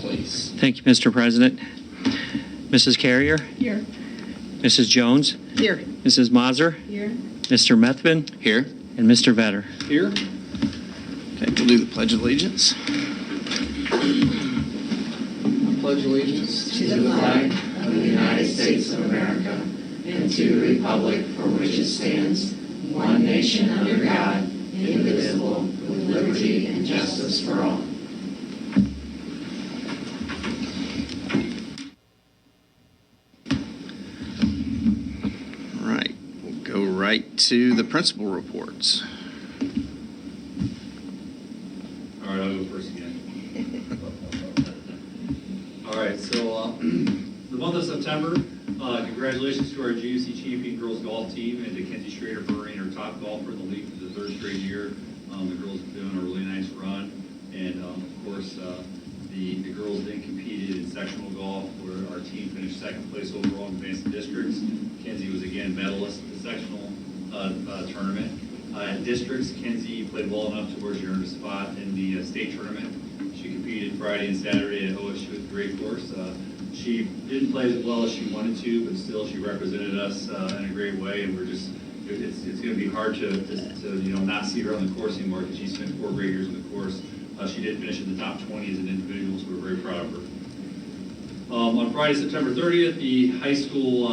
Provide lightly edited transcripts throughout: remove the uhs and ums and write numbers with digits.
please. Thank you, Mr. President. Mrs. Carrier? Here. Mrs. Jones? Here. Mrs. Mazur? Here. Mr. Methvin? Here. And Mr. Vetter? Here. Okay, we'll do the Pledge of Allegiance. I pledge allegiance to the flag of the United States of America and to the republic for which it stands, one nation under God, indivisible, with liberty and justice for all. All right, we'll go right to the principal reports. All right, I'll go first again. All right, so the month of September, congratulations to our GUC champion girls golf team and to Kenzie Schrader for earning her top golfer in the league for the third straight year. The girls have been on a really nice run, and of course, the girls then competed in sectional golf, where our team finished second place overall in advanced districts. Kenzie was again medalist at the sectional tournament. In districts, Kenzie played well enough to where she earned a spot in the state tournament. She competed Friday and Saturday at OSU with a great course. She didn't play as well as she wanted to, but still she represented us in a great way, and we're just, it's going to be hard to not see her on the course anymore because she spent 4 great years on the course. She did finish in the top 20 as an individual, so we're very proud of her. On Friday, September 30th, the high school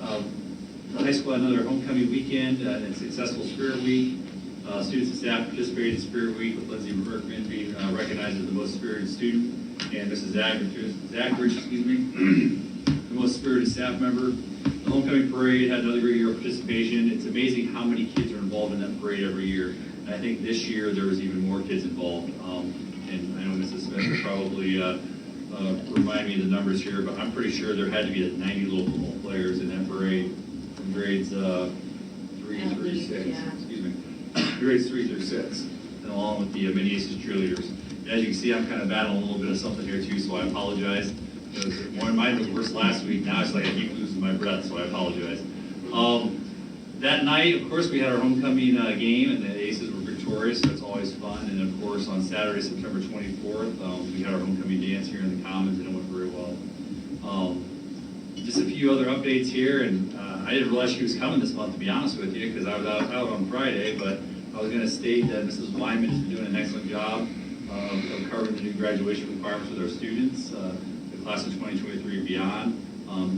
had another homecoming weekend and successful Spirit Week. Students and staff participated in Spirit Week with Lindsay Berkman being recognized as the most spirited student, and Mrs. Zachary, the most spirited staff member. The homecoming parade had another great year of participation. It's amazing how many kids are involved in that parade every year. And I think this year there was even more kids involved. And I know Mrs. Smith will probably remind me of the numbers here, but I'm pretty sure there had to be 90 little football players in that parade from grades 3 through 6. Yeah. Excuse me. Grades 3 through 6, and along with the mini aces cheerleaders. As you can see, I'm kind of battling a little bit of something here too, so I apologize. Mine was worse last week. Now it's like I keep losing my breath, so I apologize. That night, of course, we had our homecoming game, and the Aces were victorious, so that's always fun. And of course, on Saturday, September 24th, we had our homecoming dance here in the Commons, and it went very well. Just a few other updates here, and I didn't realize she was coming this month, to be honest with you, because I was out on Friday, but I was going to state that Mrs. Wyman has been doing an excellent job of covering the new graduation requirements with our students, the class of 2023 and beyond.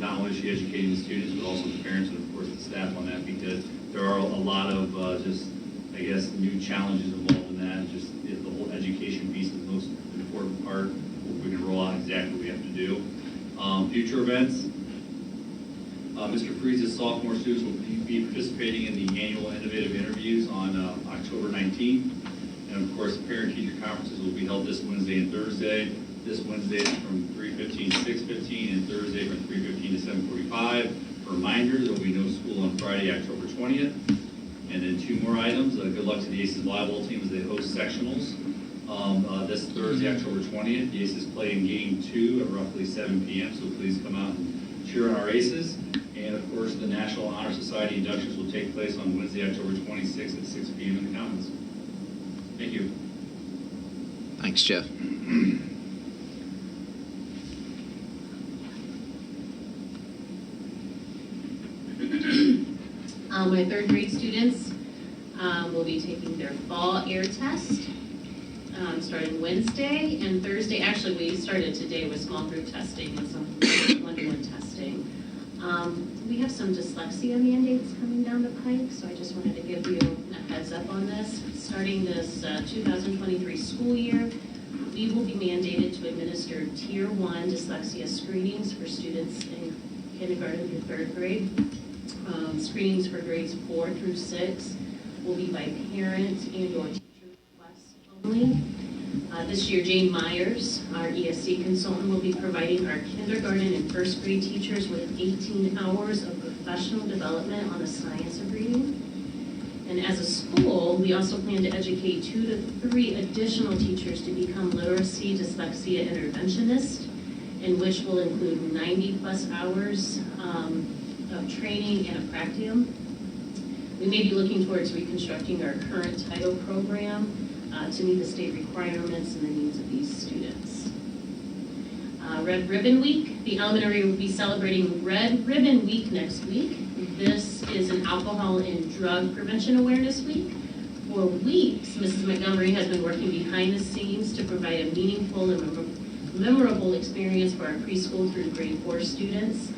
Not only is she educating the students, but also the parents and, of course, the staff on that, because there are a lot of new challenges involved in that. Just the whole education piece is the most important part. We can roll out exactly what we have to do. Future events. Mr. Freeze's sophomore students will be participating in the annual Innovative Interviews on October 19th. And of course, parent-teacher conferences will be held this Wednesday and Thursday. This Wednesday is from 3:15 to 6:15, and Thursday from 3:15 to 7:45. Reminder, there will be no school on Friday, October 20th. And then 2 more items. Good luck to the Aces volleyball team as they host sectionals. This Thursday, October 20th, the Aces play in Game 2 at roughly 7 p.m., so please come out and cheer on our Aces. And of course, the National Honor Society inductions will take place on Wednesday, October 26th at 6 p.m. in the Commons. Thank you. Thanks, Jeff. My 3rd grade students will be taking their fall air test starting Wednesday and Thursday. Actually, we started today with small group testing and some one-to-one testing. We have some dyslexia mandates coming down the pike, so I just wanted to give you a heads up on this. Starting this 2023 school year, we will be mandated to administer Tier 1 dyslexia screenings for students in kindergarten through 3rd grade. Screenings for grades 4 through 6 will be by parent and/or teacher request only. This year, Jane Myers, our ESC consultant, will be providing our kindergarten and 1st grade teachers with 18 hours of professional development on the science of reading. And as a school, we also plan to educate 2 to 3 additional teachers to become literacy dyslexia interventionists, in which will include 90+ hours of training and a practicum. We may be looking towards reconstructing our current title program to meet the state requirements and the needs of these students. Red Ribbon Week. The elementary will be celebrating Red Ribbon Week next week. This is an alcohol and drug prevention awareness week. For weeks, Mrs. Montgomery has been working behind the scenes to provide a meaningful and memorable experience for our preschool through grade 4 students.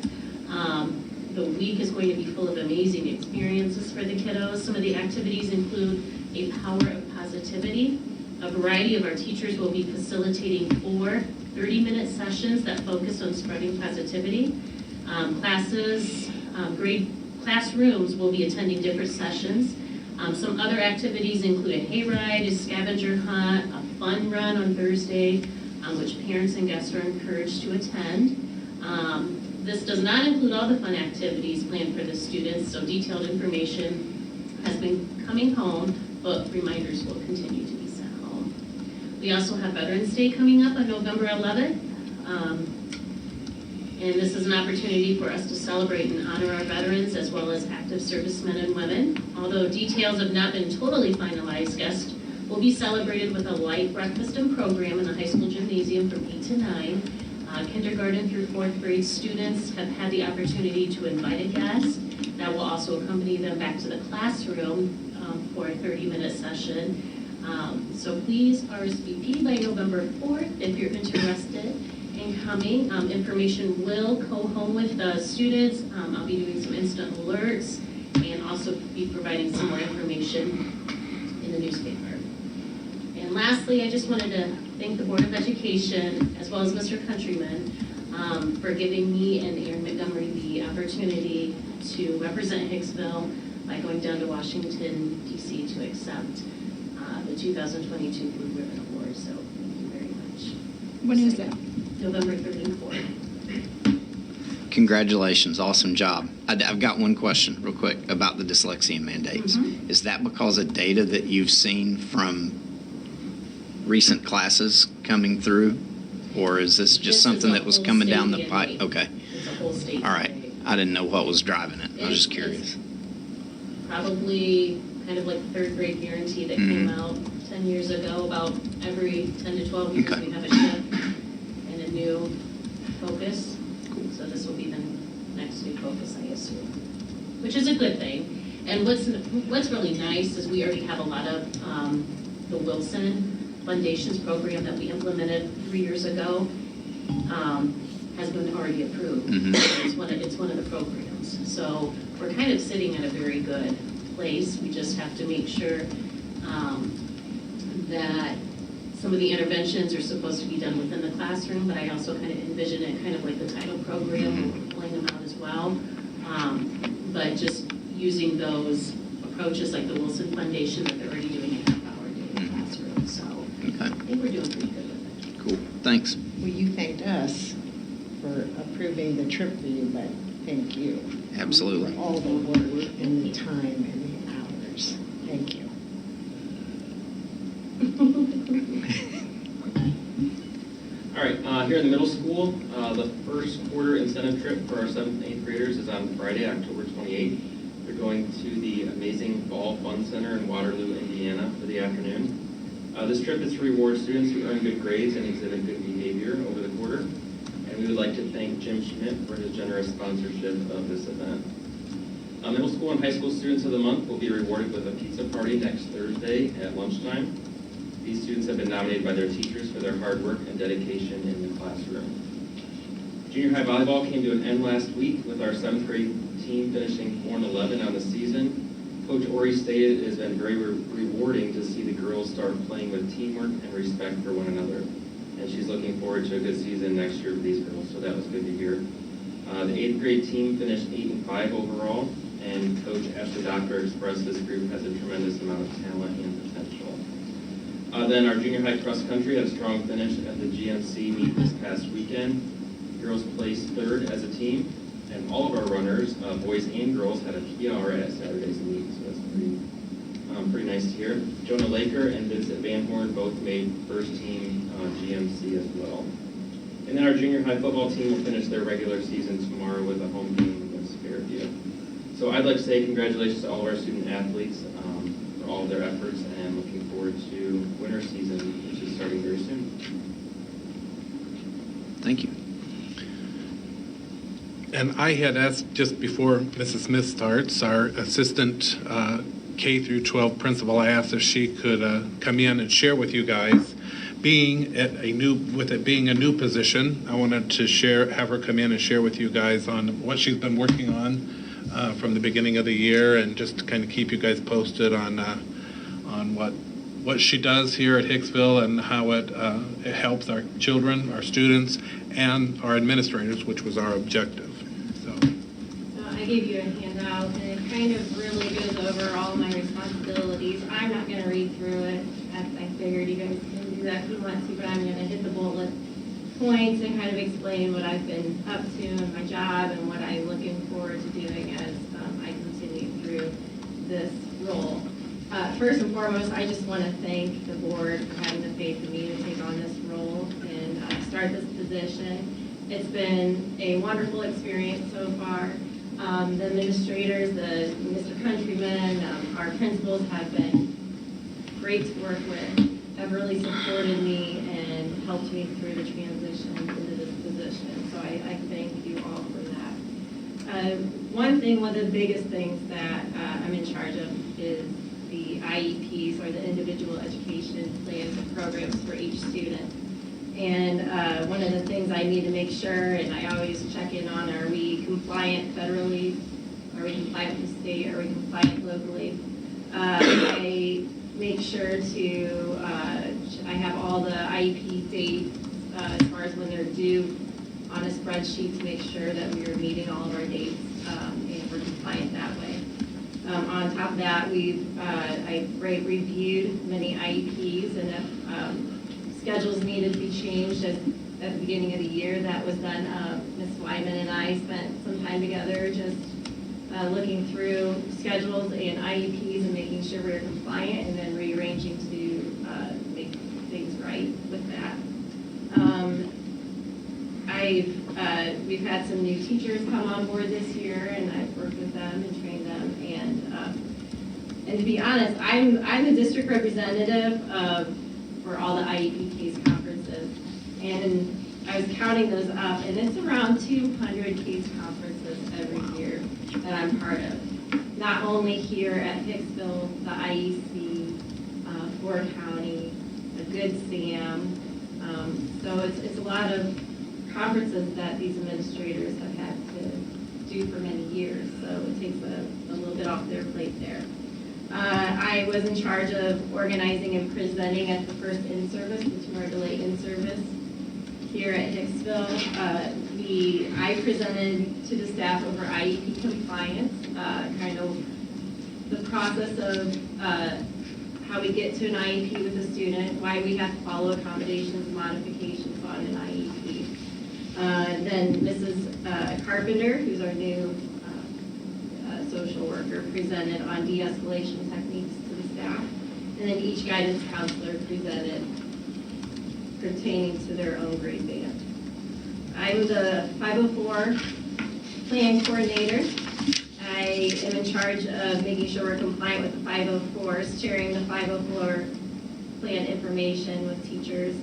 The week is going to be full of amazing experiences for the kiddos. Some of the activities include a power of positivity. A variety of our teachers will be facilitating 4 30-minute sessions that focus on spreading positivity. Classrooms will be attending different sessions. Some other activities include a hayride, a scavenger hunt, a fun run on Thursday, which parents and guests are encouraged to attend. This does not include all the fun activities planned for the students, so detailed information has been coming home, but reminders will continue to be sent home. We also have Veterans Day coming up on November 11th. And this is an opportunity for us to celebrate and honor our veterans as well as active servicemen and women. Although details have not been totally finalized, guests will be celebrated with a light breakfast and program in the high school gymnasium from 8 to 9. Kindergarten through 4th grade students have had the opportunity to invite a guest that will also accompany them back to the classroom for a 30-minute session. So please RSVP by November 4th if you're interested in coming. Information will go home with the students. I'll be doing some instant alerts and also be providing some more information in the newspaper. And lastly, I just wanted to thank the Board of Education as well as Mr. Countryman for giving me and Erin Montgomery the opportunity to represent Hicksville by going down to Washington, D.C. to accept the 2022 Blue Ribbon Award. So thank you very much. When is that? November 3rd and 4th. Congratulations, awesome job. I've got one question real quick about the dyslexia mandates. Mhm. Is that because of data that you've seen from recent classes coming through? Or is this This just is something a that was whole coming down state the pipe? mandate. Okay, It's a whole state. all right. mandate. I didn't know what was driving it. I was just It's curious. Probably kind of like the 3rd grade guarantee that came out 10 years ago. About every 10 to 12 years, Okay. we have a shift and a new focus. So this will be the next new focus, I assume, which is a good thing. And what's really nice is we already have a lot of the Wilson Foundations program that we implemented 3 years ago has been already approved. Mhm. It's one of the programs. So we're kind of sitting at a very good place. We just have to make sure that some of the interventions are supposed to be done within the classroom, but I also kind of envision it kind of like the title program, we're pulling them out as well. But just using those approaches like the Wilson Foundation that they're already doing a half-hour day in the classroom. So Okay, I think we're doing pretty good with it. cool. Thanks. Well, you thanked us for approving the trip for you, but thank you. Absolutely. For all the work and the time and the hours. Thank you. All right, here in the middle school, the first quarter incentive trip for our 7th and 8th graders is on Friday, October 28th. They're going to the amazing Ball Fun Center in Waterloo, Indiana for the afternoon. This trip is to reward students who earn good grades and exhibit good behavior over the quarter. And we would like to thank Jim Schmidt for his generous sponsorship of this event. Middle school and high school students of the month will be rewarded with a pizza party next Thursday at lunchtime. These students have been nominated by their teachers for their hard work and dedication in the classroom. Junior high volleyball came to an end last week with our 7th grade team finishing 4-11 on the season. Coach Ori stated it has been very rewarding to see the girls start playing with teamwork and respect for one another. And she's looking forward to a good season next year for these girls, so that was good to hear. The 8th grade team finished 8-5 overall, and Coach Ashley Doctor expressed this group has a tremendous amount of talent and potential. Then our junior high cross country had a strong finish at the GMC meet this past weekend. Girls placed 3rd as a team, and all of our runners, boys and girls, had a PR at Saturday's meet, so that's pretty nice to hear. Jonah Laker and Vincent Van Horn both made first team GMC as well. And then our junior high football team will finish their regular season tomorrow with a home game against Fairview. So I'd like to say congratulations to all of our student athletes for all of their efforts, and looking forward to winter season, which is starting very soon. Thank you. And I had asked just before Mrs. Smith starts, our assistant K through 12 principal, I asked if she could come in and share with you guys. Being a new position, I wanted to have her come in and share with you guys on what she's been working on from the beginning of the year, and just to kind of keep you guys posted on what she does here at Hicksville and how it helps our children, our students, and our administrators, which was our objective. So I gave you a handout, and it kind of really goes over all my responsibilities. I'm not going to read through it. I figured you guys can do that if you want to, but I'm going to hit the bullet points and kind of explain what I've been up to in my job and what I'm looking forward to doing as I continue through this role. First and foremost, I just want to thank the board for having the faith in me to take on this role and start this position. It's been a wonderful experience so far. The administrators, Mr. Countryman, our principals have been great to work with, have really supported me and helped me through the transition into this position. So I thank you all for that. One of the biggest things that I'm in charge of is the IEPs, or the individual education plans and programs for each student. And one of the things I need to make sure, and I always check in on, are we compliant federally? Are we compliant with the state? Are we compliant locally? I make sure to, I have all the IEP dates as far as when they're due on a spreadsheet to make sure that we are meeting all of our dates and we're compliant that way. On top of that, I reviewed many IEPs, and if schedules needed to be changed at the beginning of the year, that was done. Ms. Wyman and I spent some time together just looking through schedules and IEPs and making sure we were compliant, and then rearranging to make things right with that. We've had some new teachers come on board this year, and I've worked with them and trained them. And to be honest, I'm the district representative for all the IEP case conferences, and I was counting those up, and it's around 200 case conferences every year that I'm part of. Not only here at Hicksville, the IEC, Ford County, the Good Sam. So it's a lot of conferences that these administrators have had to do for many years, so it takes a little bit off their plate there. I was in charge of organizing and presenting at the first in-service, the 2-hour delay in-service here at Hicksville. I presented to the staff over IEP compliance, kind of the process of how we get to an IEP with a student, why we have to follow accommodations, modifications on an IEP. Then Mrs. Carpenter, who's our new social worker, presented on de-escalation techniques to the staff. And then each guidance counselor presented pertaining to their own grade band. I'm the 504 plan coordinator. I am in charge of making sure we're compliant with the 504s, sharing the 504 plan information with teachers,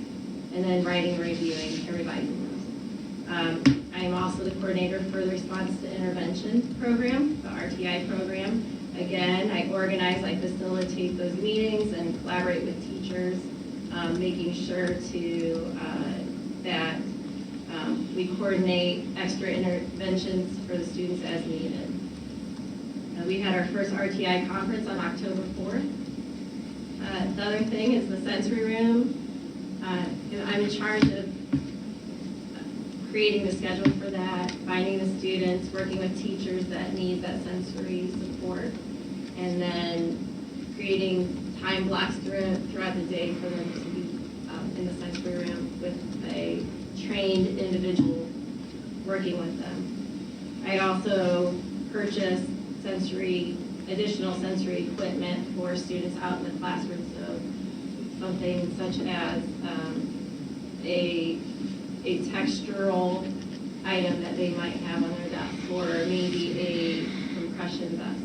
and then writing, reviewing, and revising those. I am also the coordinator for the Response to Intervention program, the RTI program. Again, I organize, I facilitate those meetings and collaborate with teachers, making sure that we coordinate extra interventions for the students as needed. We had our first RTI conference on October 4th. The other thing is the sensory room. I'm in charge of creating the schedule for that, finding the students, working with teachers that need that sensory support, and then creating time blocks throughout the day for them to be in the sensory room with a trained individual working with them. I also purchased additional sensory equipment for students out in the classroom, so something such as a textural item that they might have on their desk, or maybe a compression vest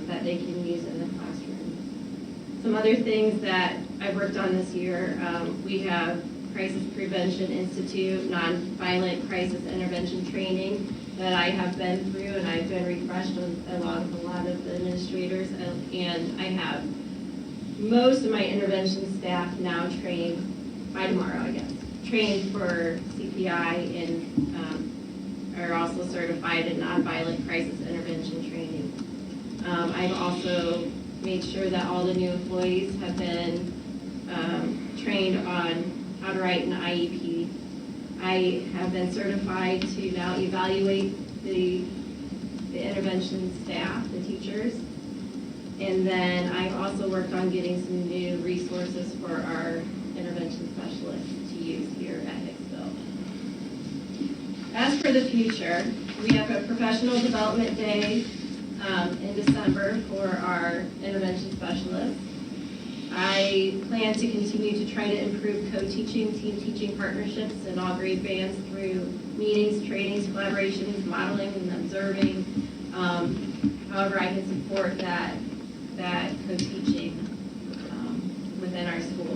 that they can use in the classroom. Some other things that I've worked on this year, we have Crisis Prevention Institute Nonviolent Crisis Intervention Training that I have been through, and I've been refreshed along with a lot of the administrators, and I have most of my intervention staff now trained by tomorrow, I guess, trained for CPI and are also certified in nonviolent crisis intervention training. I've also made sure that all the new employees have been trained on how to write an IEP. I have been certified to now evaluate the intervention staff, the teachers. And then I've also worked on getting some new resources for our intervention specialists to use here at Hicksville. As for the future, we have a professional development day in December for our intervention specialists. I plan to continue to try to improve co-teaching, team teaching partnerships in all grade bands through meetings, trainings, collaborations, modeling, and observing. However, I can support that co-teaching within our school.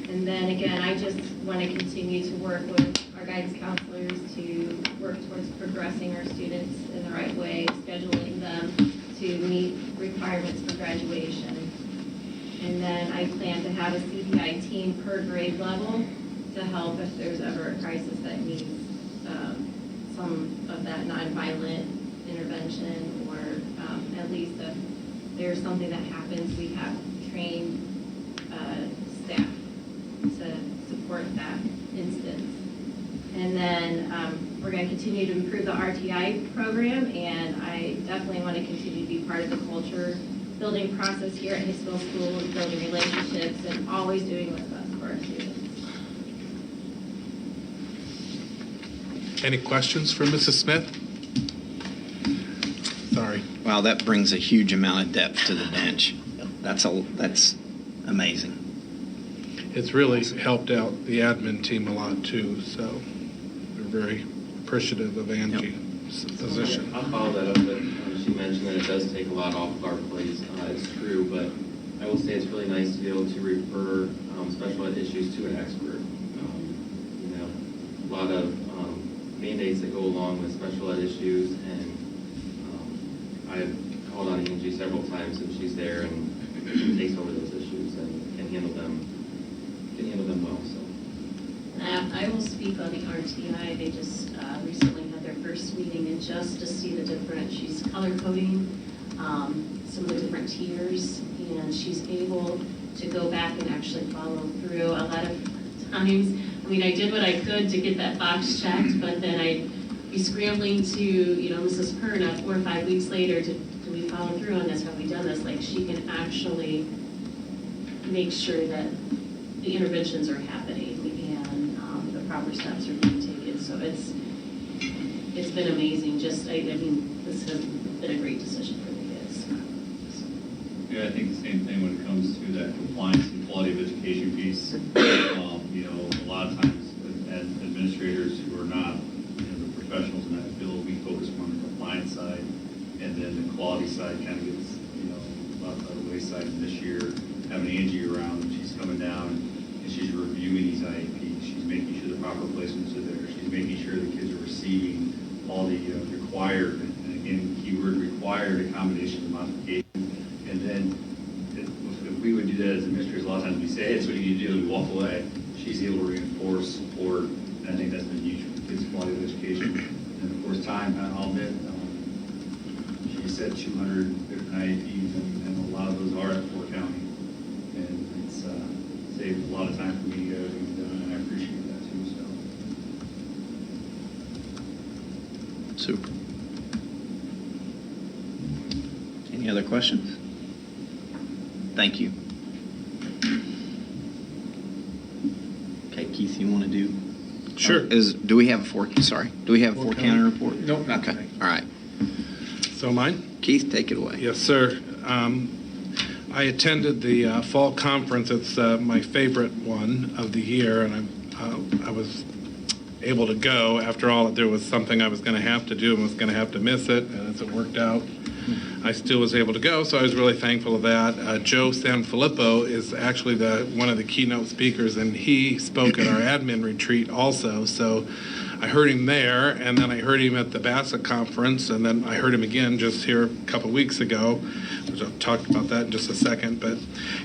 And then again, I just want to continue to work with our guidance counselors to work towards progressing our students in the right way, scheduling them to meet requirements for graduation. And then I plan to have a CPI team per grade level to help if there's ever a crisis that needs some of that nonviolent intervention, or at least if there's something that happens, we have trained staff to support that instance. And then we're going to continue to improve the RTI program, and I definitely want to continue to be part of the culture building process here at Hicksville School, building relationships, and always doing what's best for our students. Any questions for Mrs. Smith? Sorry. Wow, that brings a huge amount of depth to the bench. That's amazing. It's really helped out the admin team a lot too, so we're very appreciative of Angie's position. I'll follow that up, but she mentioned that it does take a lot off of our plates. It's true, but I will say it's really nice to be able to refer special ed issues to an expert. A lot of mandates that go along with special ed issues, and I've called on Angie several times, and she's there and takes over those issues and can handle them well. So. I will speak on the RTI. They just recently had their first meeting, and just to see the different, she's color coding some of the different tiers, and she's able to go back and actually follow through. A lot of times, I mean, I did what I could to get that box checked, but then I'd be scrambling to, Mrs. Perna 4 or 5 weeks later to, do we follow through on this? Have we done this? Like, she can actually make sure that the interventions are happening and the proper steps are being taken. So it's been amazing. Just, I mean, this has been a great decision for the kids. So. Yeah, I think the same thing when it comes to that compliance and quality of education piece. A lot of times as administrators who are not the professionals in that field, we focus more on the compliance side, and then the quality side kind of gets left by the wayside. And this year, having Angie around, she's coming down and she's reviewing these IEPs. She's making sure the proper placements are there. She's making sure the kids are receiving all the required, and again, keyword required accommodations and modifications. And then if we would do that as administrators, a lot of times we say, hey, that's what you need to do, and we walk away. She's able to reinforce, support, and I think that's been huge for the kids' quality of education. And of course, time, I'll admit, she said 200 different IEPs, and a lot of those are at Fort County. And it's saved a lot of time for me to get everything done, and I appreciate that too. So. Super. Any other questions? Thank you. Okay, Keith, you want to do? Sure. Do we have a four county report? Nope, not Okay, tonight. all right. So mine? Keith, take it away. Yes, sir. I attended the fall conference. It's my favorite one of the year, and I was able to go. After all, there was something I was going to have to do and was going to have to miss it, and as it worked out, I still was able to go, so I was really thankful of that. Joe Sanfilippo is actually one of the keynote speakers, and he spoke at our admin retreat also. So I heard him there, and then I heard him at the Bassett conference, and then I heard him again just here a couple weeks ago, which I'll talk about that in just a second. But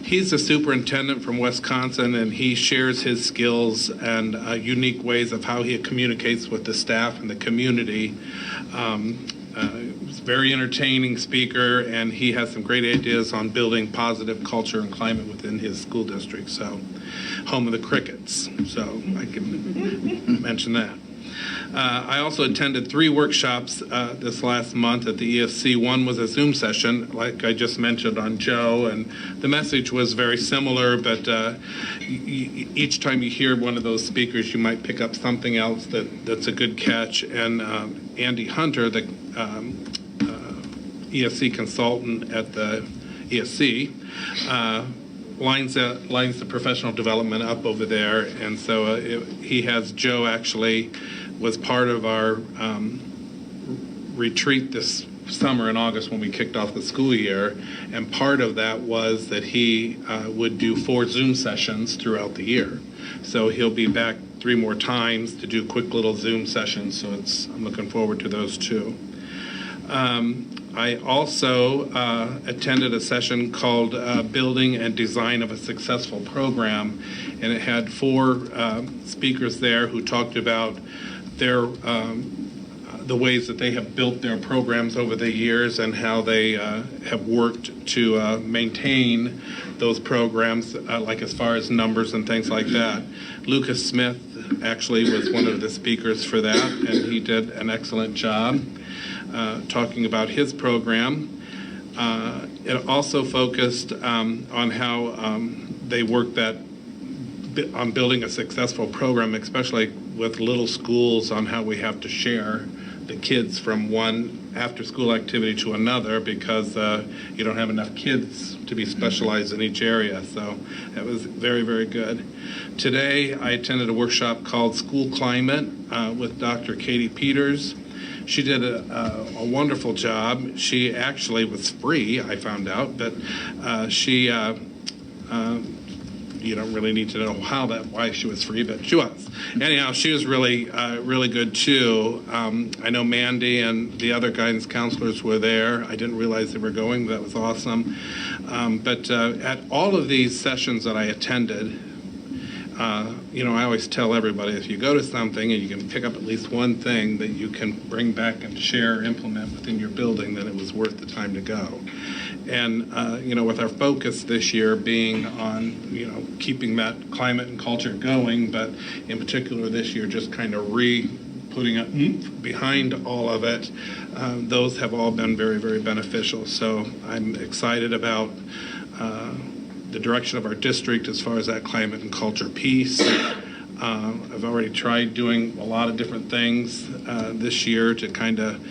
he's the superintendent from Wisconsin, and he shares his skills and unique ways of how he communicates with the staff and the community. He's a very entertaining speaker, and he has some great ideas on building positive culture and climate within his school district. So, home of the crickets. So I can mention that. I also attended 3 workshops this last month at the ESC. One was a Zoom session, like I just mentioned, on Joe, and the message was very similar, but each time you hear one of those speakers, you might pick up something else that's a good catch. And Andy Hunter, the ESC consultant at the ESC, lines the professional development up over there, and so he has Joe actually was part of our retreat this summer in August when we kicked off the school year, and part of that was that he would do 4 Zoom sessions throughout the year. So he'll be back 3 more times to do quick little Zoom sessions, so I'm looking forward to those too. I also attended a session called Building and Design of a Successful Program, and it had 4 speakers there who talked about the ways that they have built their programs over the years and how they have worked to maintain those programs, like as far as numbers and things like that. Lucas Smith actually was one of the speakers for that, and he did an excellent job talking about his program. It also focused on how they worked on building a successful program, especially with little schools, on how we have to share the kids from one after-school activity to another because you don't have enough kids to be specialized in each area. So that was very, very good. Today, I attended a workshop called School Climate with Dr. Katie Peters. She did a wonderful job. She actually was free, I found out, but she you don't really need to know why she was free, but she was. Anyhow, she was really, really good too. I know Mandy and the other guidance counselors were there. I didn't realize they were going. That was awesome. But at all of these sessions that I attended, I always tell everybody, if you go to something and you can pick up at least one thing that you can bring back and share, implement within your building, then it was worth the time to go. And, with our focus this year being on, keeping that climate and culture going, but in particular this year just kind of putting a behind all of it, those have all been very, very beneficial. So I'm excited about the direction of our district as far as that climate and culture piece. I've already tried doing a lot of different things this year to kind of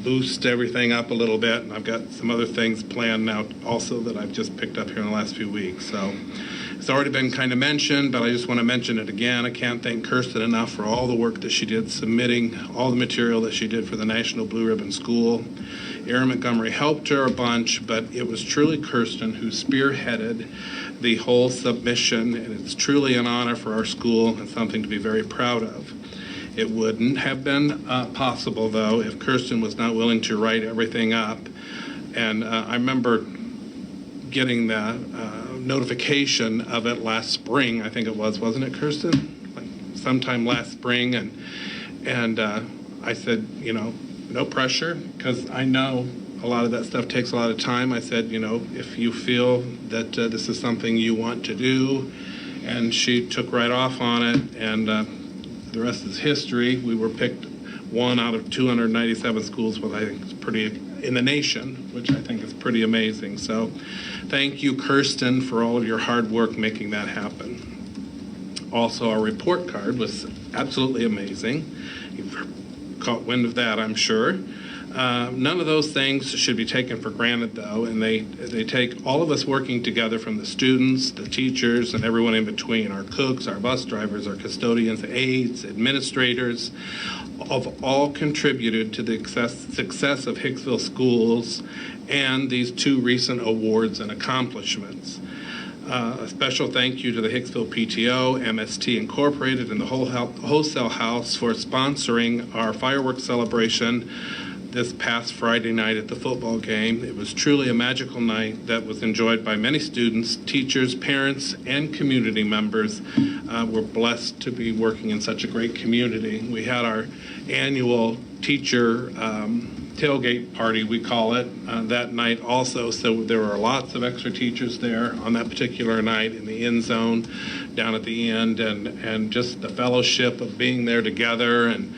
boost everything up a little bit, and I've got some other things planned now also that I've just picked up here in the last few weeks. So it's already been kind of mentioned, but I just want to mention it again. I can't thank Kirsten enough for all the work that she did submitting all the material that she did for the National Blue Ribbon School. Erin Montgomery helped her a bunch, but it was truly Kirsten who spearheaded the whole submission, and it's truly an honor for our school and something to be very proud of. It wouldn't have been possible, though, if Kirsten was not willing to write everything up. And I remember getting the notification of it last spring, I think it was, wasn't it, Kirsten? Like sometime last spring, and I said, no pressure, because I know a lot of that stuff takes a lot of time. I said, if you feel that this is something you want to do, and she took right off on it, and the rest is history. We were picked 1 out of 297 schools, what I think is pretty in the nation, which I think is pretty amazing. So thank you, Kirsten, for all of your hard work making that happen. Also, our report card was absolutely amazing. You've caught wind of that, I'm sure. None of those things should be taken for granted, though, and they take all of us working together, from the students, the teachers, and everyone in between, our cooks, our bus drivers, our custodians, aides, administrators, have all contributed to the success of Hicksville schools and these 2 recent awards and accomplishments. A special thank you to the Hicksville PTO, MST Incorporated, and the Wholesale House for sponsoring our fireworks celebration this past Friday night at the football game. It was truly a magical night that was enjoyed by many students, teachers, parents, and community members. We're blessed to be working in such a great community. We had our annual teacher tailgate party, we call it, that night also. So there were lots of extra teachers there on that particular night in the end zone down at the end, and just the fellowship of being there together and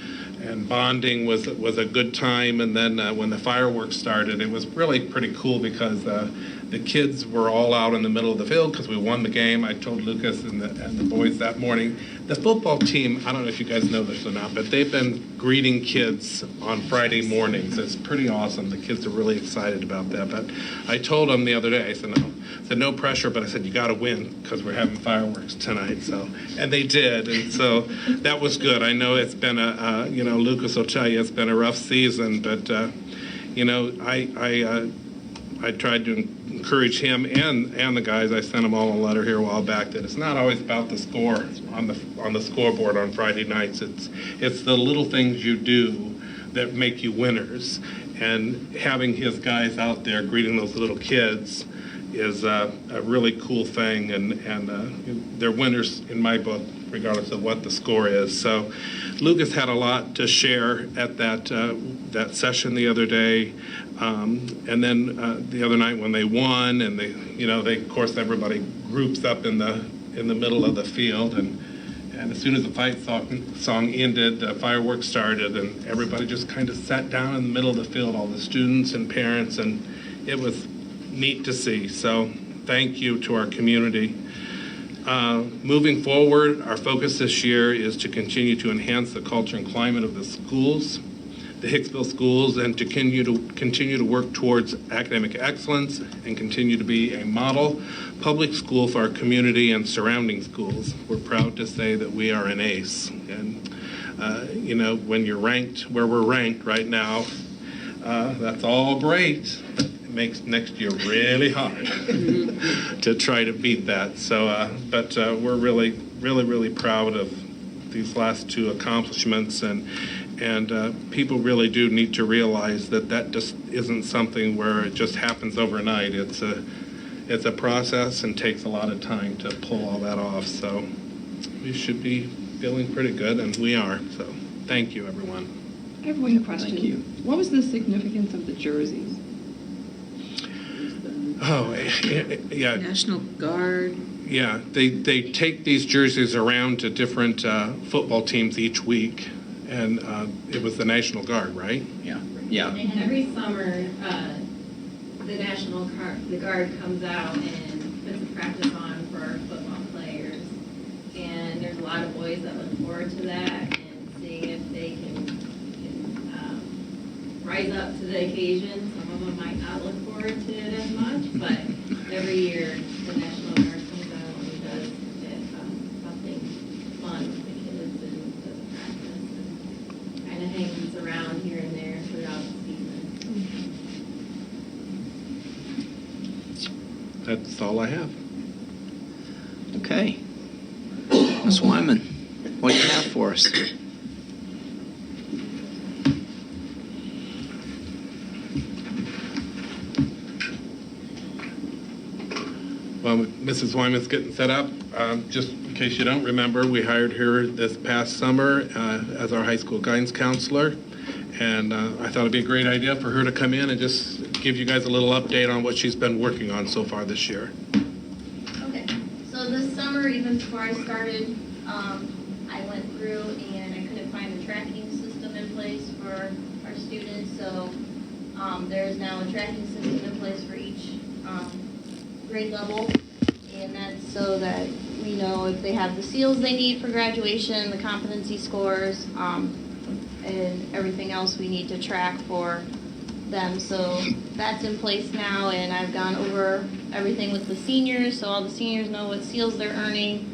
bonding was a good time. And then when the fireworks started, it was really pretty cool because the kids were all out in the middle of the field because we won the game. I told Lucas and the boys that morning. The football team, I don't know if you guys know this or not, but they've been greeting kids on Friday mornings. It's pretty awesome. The kids are really excited about that. But I told them the other day, I said no pressure, but I said you got to win because we're having fireworks tonight. So, and they did, and so that was good. I know it's been Lucas will tell you it's been a rough season, but I tried to encourage him and the guys. I sent them all a letter here a while back that it's not always about the score on the scoreboard on Friday nights. It's the little things you do that make you winners. And having his guys out there greeting those little kids is a really cool thing, and they're winners in my book, regardless of what the score is. So Lucas had a lot to share at that session the other day, and then the other night when they won, and they of course everybody groups up in the middle of the field, and as soon as the fight song ended, the fireworks started, and everybody just kind of sat down in the middle of the field, all the students and parents, and it was neat to see. So thank you to our community. Moving forward, our focus this year is to continue to enhance the culture and climate of the schools, the Hicksville schools, and to continue to work towards academic excellence and continue to be a model public school for our community and surrounding schools. We're proud to say that we are an ACE. And, when you're ranked where we're ranked right now, that's all great. It makes next year really hard to try to beat that. So, but we're really, really, really proud of these last 2 accomplishments, and people really do need to realize that just isn't something where it just happens overnight. It's a process and takes a lot of time to pull all that off. So we should be feeling pretty good, and we are. So thank you, everyone. I have one question. Thank you. What was the significance of the jerseys? Oh, yeah. National Guard. Yeah, they take these jerseys around to different football teams each week, and it was the National Guard, right? Yeah. And every summer, the Guard comes out and puts a practice on for our football players. And there's a lot of boys that look forward to that and seeing if they can rise up to the occasion. Some of them might not look forward to it as much, but every year the National Guard comes out and does something fun with the kids and does a practice and kind of hangs around here and there throughout the season. That's all I have. Okay. Ms. Wyman, what do you have for us? Well, Mrs. Wyman's getting set up. Just in case you don't remember, we hired her this past summer as our high school guidance counselor. And I thought it'd be a great idea for her to come in and just give you guys a little update on what she's been working on so far this year. Okay, so this summer, even before I started, I went through and I couldn't find a tracking system in place for our students. So there's now a tracking system in place for each grade level, and that's so that we know if they have the seals they need for graduation, the competency scores, and everything else we need to track for them. So that's in place now, and I've gone over everything with the seniors, so all the seniors know what seals they're earning.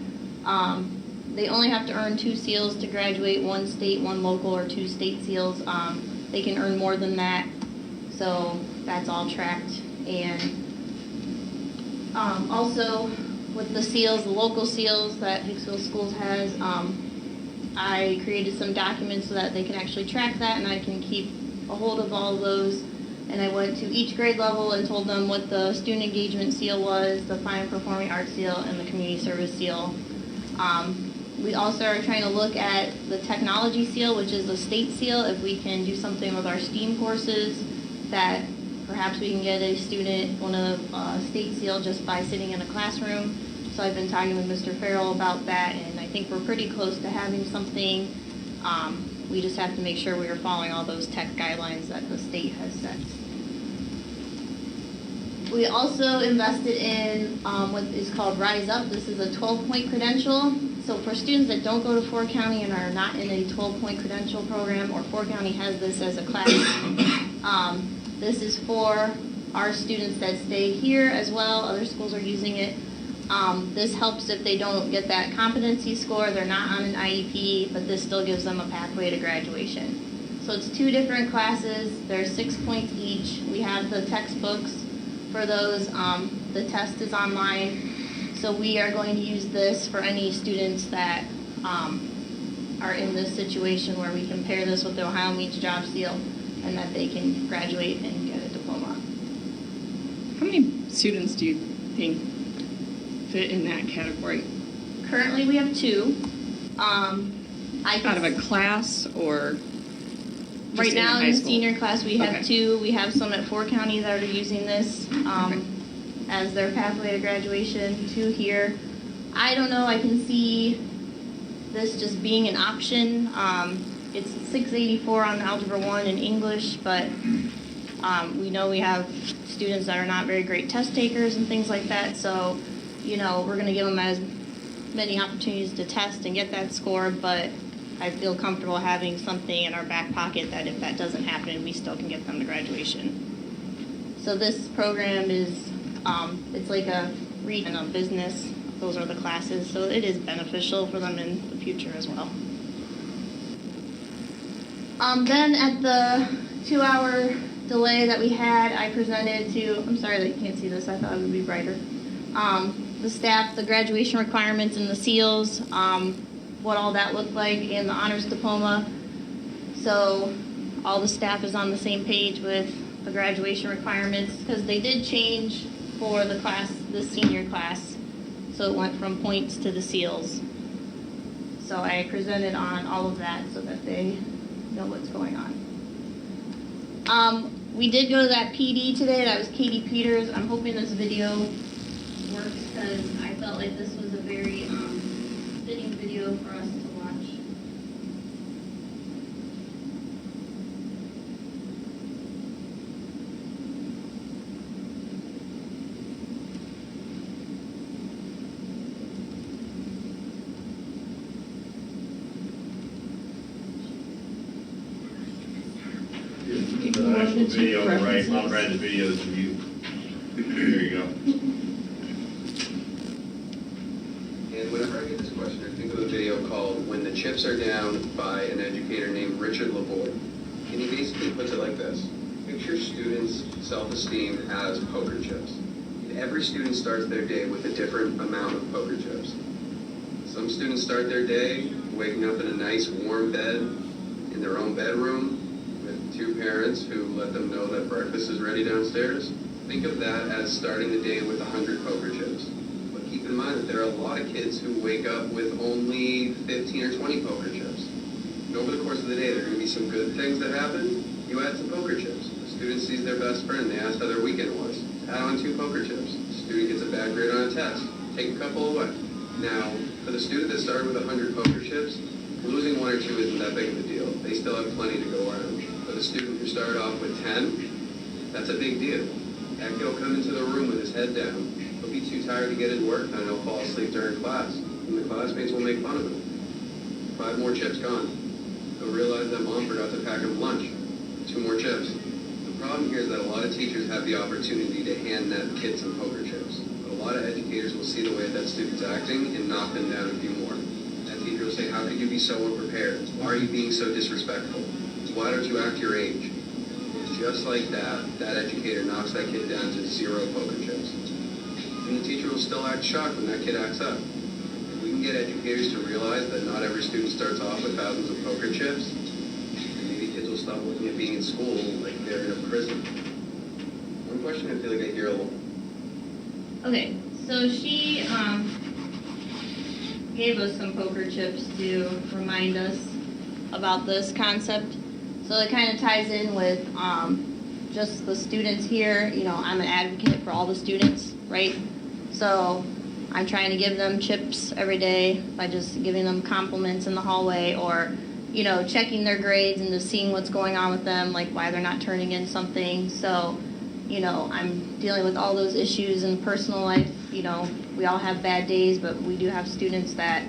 They only have to earn 2 seals to graduate, 1 state, 1 local, or 2 state seals. They can earn more than that, so that's all tracked. And also with the seals, the local seals that Hicksville Schools has, I created some documents so that they can actually track that, and I can keep a hold of all of those. And I went to each grade level and told them what the student engagement seal was, the fine performing arts seal, and the community service seal. We also are trying to look at the technology seal, which is a state seal, if we can do something with our STEAM courses, that perhaps we can get a student one of state seal just by sitting in a classroom. So I've been talking with Mr. Farrell about that, and I think we're pretty close to having something. We just have to make sure we are following all those tech guidelines that the state has set. We also invested in what is called Rise Up. This is a 12-point credential. So for students that don't go to Ford County and are not in a 12-point credential program, or Ford County has this as a class, this is for our students that stay here as well. Other schools are using it. This helps if they don't get that competency score, they're not on an IEP, but this still gives them a pathway to graduation. So it's 2 different classes. They're 6 points each. We have the textbooks for those. The test is online. So we are going to use this for any students that are in this situation where we compare this with the Ohio Meets Job Seal, and that they can graduate and get a diploma. How many students do you think fit in that category? Currently, we have 2. Out of a class, or just right now high in the school? senior class, we have Okay. 2. We have some at Ford County that are using this as their pathway to graduation. 2 here. I don't know. I can see this just being an option. It's 684 on Algebra 1 in English, but we know we have students that are not very great test takers and things like that. So, you know, we're going to give them as many opportunities to test and get that score, but I feel comfortable having something in our back pocket that if that doesn't happen, we still can get them to graduation. So this program is, it's like a region of business. Those are the classes, so it is beneficial for them in the future as well. Then at the 2-hour delay that we had, I presented to, I'm sorry that you can't see this, I thought it would be brighter. The staff, the graduation requirements and the seals, what all that looked like, and the honors diploma. So all the staff is on the same page with the graduation requirements, because they did change for the class, the senior class. So it went from points to the seals. So I presented on all of that so that they know what's going on. We did go to that PD today. That was Katie Peters. I'm hoping this video works, because I felt like this was a very fitting video for us to watch. The actual video on the right, Mom Brad's video is of you. There you go. And whenever I get this question, I think of a video called "When the Chips Are Down" by an educator named Richard Lavoie. And he basically puts it like this: picture students' self-esteem as poker chips. And every student starts their day with a different amount of poker chips. Some students start their day waking up in a nice warm bed in their own bedroom with 2 parents who let them know that breakfast is ready downstairs. Think of that as starting the day with 100 poker chips. But keep in mind that there are a lot of kids who wake up with only 15 or 20 poker chips. And over the course of the day, there are going to be some good things that happen. You add some poker chips. The student sees their best friend. They ask how their weekend was. Add on 2 poker chips. The student gets a bad grade on a test. Take a couple away. Now, for the student that started with 100 poker chips, losing 1 or 2 isn't that big of a deal. They still have plenty to go around. For the student who started off with 10, that's a big deal. That kid will come into the room with his head down. He'll be too tired to get into work, and he'll fall asleep during class. And the classmates will make fun of him. 5 more chips gone. He'll realize that mom forgot to pack him lunch. 2 more chips. The problem here is that a lot of teachers have the opportunity to hand that kid some poker chips. But a lot of educators will see the way that student's acting and knock them down a few more. That teacher will say, how could you be so unprepared? Why are you being so disrespectful? Why don't you act your age? Just like that, that educator knocks that kid down to 0 poker chips. And the teacher will still act shocked when that kid acts up. If we can get educators to realize that not every student starts off with thousands of poker chips, maybe kids will stop looking at being in school like they're in a prison. One question I feel like I hear a lot. Okay, so she gave us some poker chips to remind us about this concept. So it kind of ties in with just the students here. You know, I'm an advocate for all the students, right? So I'm trying to give them chips every day by just giving them compliments in the hallway, or, you know, checking their grades and just seeing what's going on with them, like why they're not turning in something. So, you know, I'm dealing with all those issues in personal life. You know, we all have bad days, but we do have students that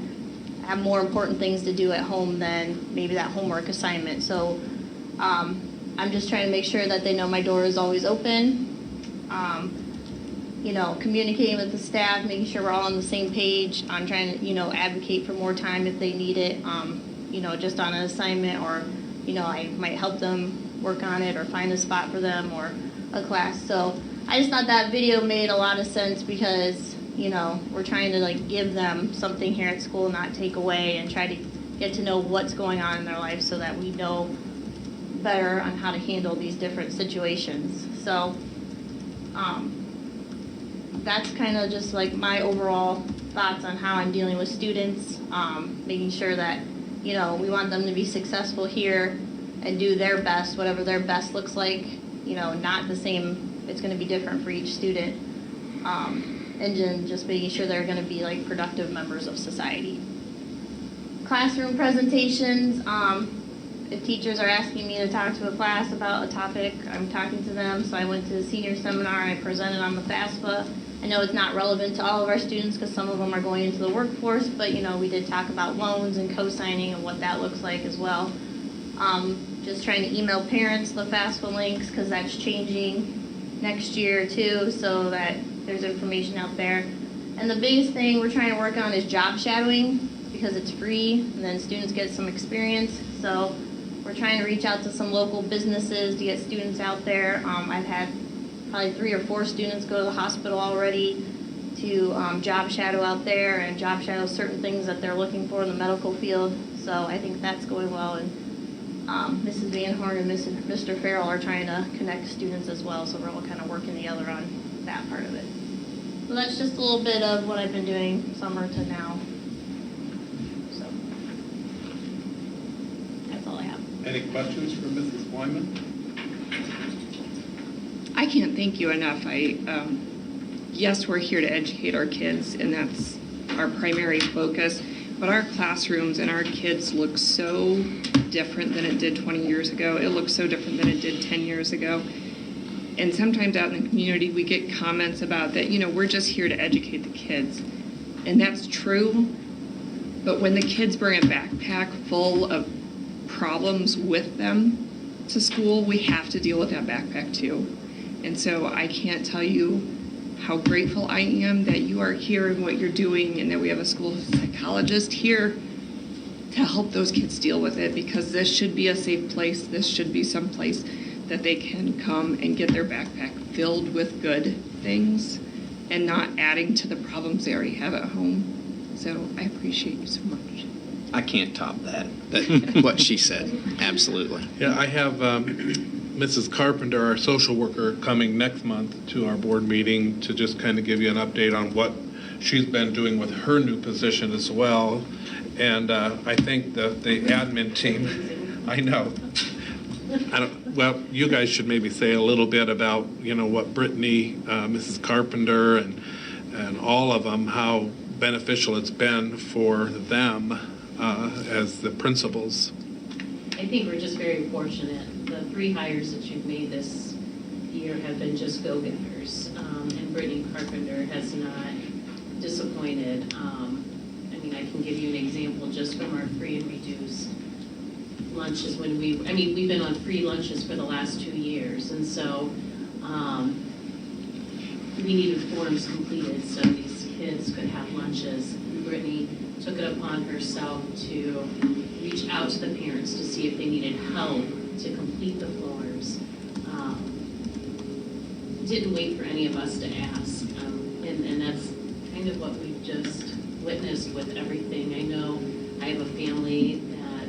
have more important things to do at home than maybe that homework assignment. So I'm just trying to make sure that they know my door is always open. You know, communicating with the staff, making sure we're all on the same page. I'm trying to, you know, advocate for more time if they need it, you know, just on an assignment, or, you know, I might help them work on it or find a spot for them or a class. So I just thought that video made a lot of sense because, you know, we're trying to like give them something here at school, not take away, and try to get to know what's going on in their life so that we know better on how to handle these different situations. So that's kind of just like my overall thoughts on how I'm dealing with students, making sure that, you know, we want them to be successful here and do their best, whatever their best looks like, you know, not the same, it's going to be different for each student, and then just making sure they're going to be like productive members of society. Classroom presentations, if teachers are asking me to talk to a class about a topic, I'm talking to them. So I went to the senior seminar and I presented on the FAFSA. I know it's not relevant to all of our students because some of them are going into the workforce, but, you know, we did talk about loans and co-signing and what that looks like as well. Just trying to email parents the FAFSA links because that's changing next year too, so that there's information out there. And the biggest thing we're trying to work on is job shadowing because it's free and then students get some experience. So we're trying to reach out to some local businesses to get students out there. I've had probably 3 or 4 students go to the hospital already to job shadow out there and job shadow certain things that they're looking for in the medical field. So I think that's going well. And Mrs. Van Horn and Mr. Farrell are trying to connect students as well. So we're all kind of working together on that part of it. So that's just a little bit of what I've been doing summer to now. So that's all I have. Any questions for Mrs. Wyman? I can't thank you enough. Yes, we're here to educate our kids, and that's our primary focus. But our classrooms and our kids look so different than it did 20 years ago. It looks so different than it did 10 years ago. And sometimes out in the community, we get comments about that, you know, we're just here to educate the kids. And that's true. But when the kids bring a backpack full of problems with them to school, we have to deal with that backpack too. And so I can't tell you how grateful I am that you are here and what you're doing, and that we have a school psychologist here to help those kids deal with it, because this should be a safe place. This should be some place that they can come and get their backpack filled with good things and not adding to the problems they already have at home. So I appreciate you so much. I can't top that. What she said, absolutely. Yeah, I have Mrs. Carpenter, our social worker, coming next month to our board meeting to just kind of give you an update on what she's been doing with her new position as well. And I think the admin team, I know. Well, you guys should maybe say a little bit about, you know, what Brittany, Mrs. Carpenter, and all of them, how beneficial it's been for them as the principals. I think we're just very fortunate. The 3 hires that you've made this year have been just go-getters, and Brittany Carpenter has not disappointed. I mean, I can give you an example just from our free and reduced. lunches when we've been on free lunches for the last 2 years. And so we needed forms completed so these kids could have lunches. And Brittany took it upon herself to reach out to the parents to see if they needed help to complete the forms. Didn't wait for any of us to ask. And that's kind of what we've just witnessed with everything. I know I have a family that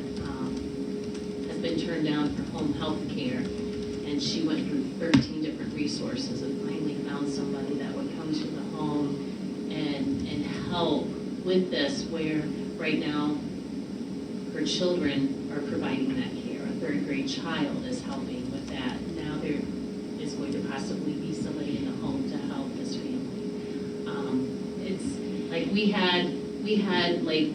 has been turned down for home health care, and she went through 13 different resources and finally found somebody that would come to the home and help with this, where right now her children are providing that care. A third grade child is helping with that. Now there is going to possibly be somebody in the home to help this family. It's like we had like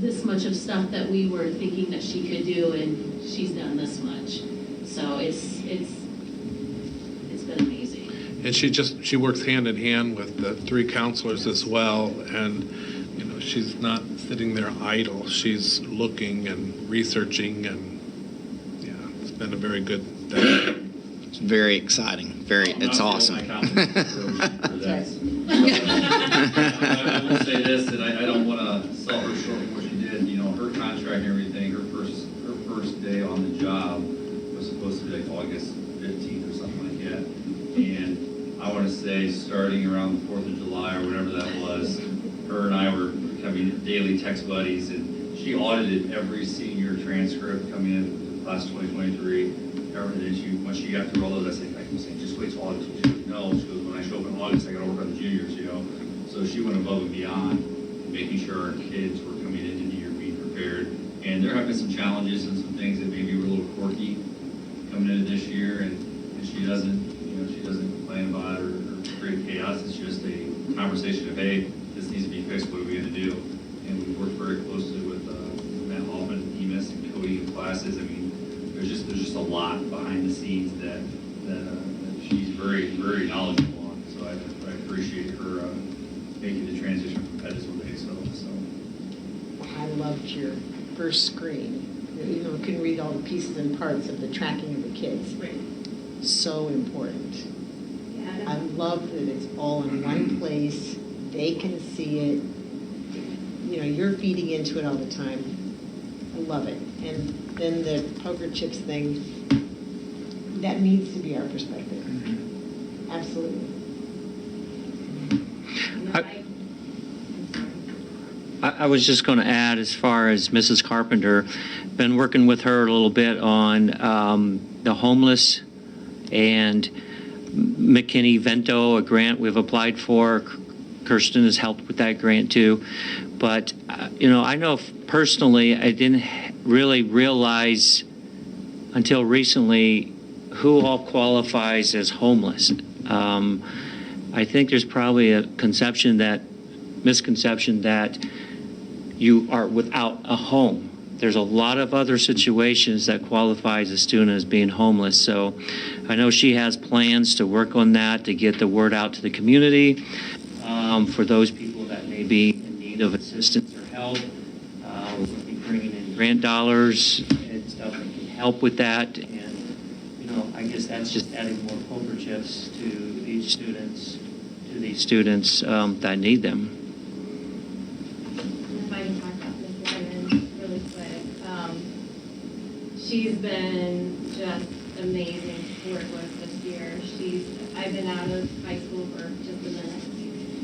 this much of stuff that we were thinking that she could do, and she's done this much. So it's been amazing. And she works hand in hand with the 3 counselors as well, and you know, she's not sitting there idle. She's looking and researching, and yeah, it's been a very good day. It's very exciting. It's awesome. I will say this, that I don't want to sell her short for what she did. You know, her contract and everything, her first day on the job was supposed to be like August 15th or something like that. And I want to say starting around the 4th of July or whatever that was, her and I were becoming daily text buddies, and she audited every senior transcript coming in for the class 2023. Everything. Once she got through all those, I was saying, just wait till August. She goes, no. She goes, when I show up in August, I got to work on the juniors, you know. So she went above and beyond, making sure our kids were coming into the year being prepared. And there have been some challenges and some things that maybe were a little quirky coming into this year, and she doesn't complain about it or create chaos. It's just a conversation of, hey, this needs to be fixed. What are we going to do? And we worked very closely with Matt Hoffman, EMIS, and Cody in classes. I mean, there's just a lot behind the scenes that she's very, very knowledgeable on. So I appreciate her making the transition from Pedestal to Hicksville. So I loved your first screen. You know, couldn't read all the pieces and parts of the tracking of the kids. Right. So important. Yeah. I love that it's all in one place. They can see it. You know, you're feeding into it all the time. I love it. And then the poker chips thing, that needs to be our perspective. Absolutely. I was just going to add, as far as Mrs. Carpenter, been working with her a little bit on the homeless and McKinney-Vento, a grant we've applied for. Kirsten has helped with that grant too. But, I know personally, I didn't really realize until recently who all qualifies as homeless. I think there's probably a misconception that you are without a home. There's a lot of other situations that qualify as a student as being homeless. So I know she has plans to work on that, to get the word out to the community for those people that may be in need of assistance or help. We'll be bringing in grant dollars and stuff that can help with that. And, I guess that's just adding more poker chips to these students that need them. If I can talk about Ms. Lyman really quick. She's been just amazing to work with this year. I've been out of high school for just a minute.